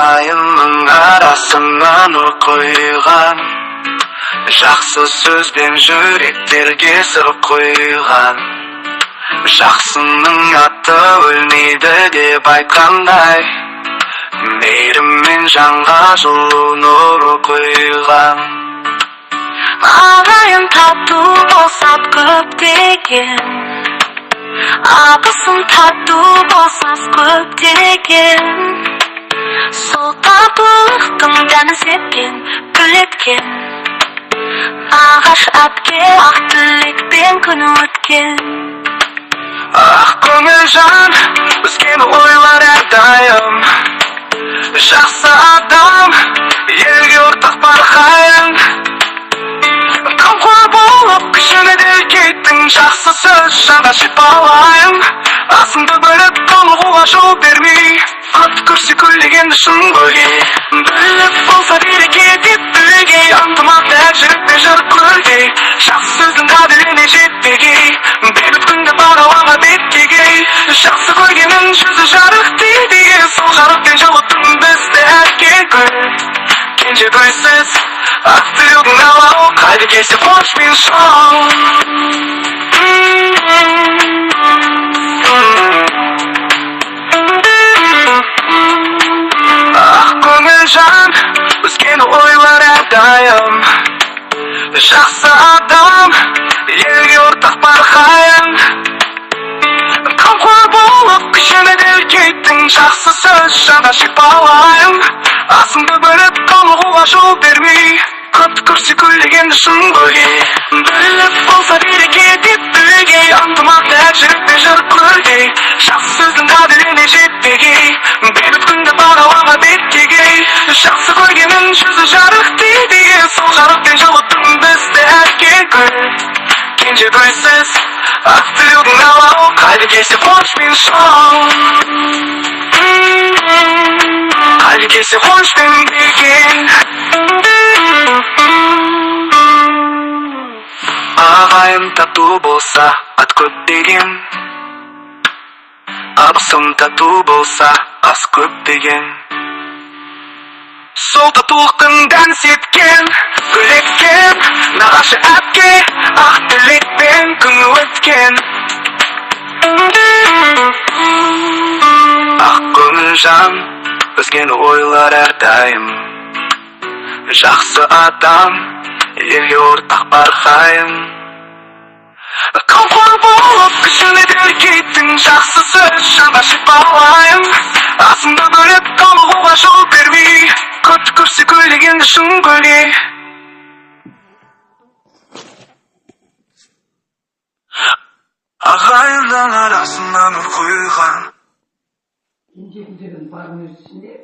ағайынның арасынан ор қойған, жақсы сөзбен жүректерге сыр қойған. Жақсының аты өлмейді деп айтқандай, мейіріммен жанға жылу нұры құйған. Ағайын тату болса көптеген, абысын тату болса көптеген. Сол татулықтың дәнін сепкен, гүлеткен. Ағаш әпке ақ тілекпен күн өткен. Ақ көңіл жан, өскен ойлар әрдайым. Жақсы адам, елге ортақ барқайын. Қамқор болып күшіне делкейттің, жақсы сөз жанға шипалайын. Асыңды бөліп қалуға жол бермей, ат көрсе көлдегенді шын бөлге. Біліп болса береке деп білге, ынтымақ әр жүректе жыр көлге. Жақсы сөздің қадіріне жетпегей, бейбіт күнді бағалауға беттегей. Жақсы көргенін жүзі жарық дейді, сол жарықпен жылыттың бізді әке гүл. Кенже гүлсіз ақ тілеудің алау, қайда келсе қуанышпен шал. Ақ көңіл жан, өскен ойлар әрдайым. Жақсы адам, елге ортақ барқайын. Қамқор болып күшіне делкейттің, жақсы сөз жанға шипалайын. Асыңды бөліп қалуға жол бермей, ат көрсе көлдегенді шын бөлге. Біліп болса береке деп білге, ынтымақ әр жүректе жыр көлге. Жақсы сөздің қадіріне жетпегей, бейбіт күнді бағалауға беттегей. Жақсы көргенін жүзі жарық дейді, сол жарықпен жылыттың бізді әке гүл. Кенже гүлсіз ақ тілеудің алау, қайда келсе қуанышпен шал. Қайда келсе қуанышпен берген. Ағайын тату болса ат көптеген, абысын тату болса ас көптеген. Сол татулықтың дән сепкен, гүл еккен. Нағашы әпке ақ тілекпен күн өткен. Ақ көңіл жан, өскен ойлар әрдайым. Жақсы адам, елге ортақ барқайын. Қамқор болып күшіне делкейттің, жақсы сөз жанға шипалайын. Асыңды бөліп қалуға жол бермей, ат көрсе көлдегенді шын көлге. Ағайынның арасынан ор құйған. Кенже күндердің барын өз ішінде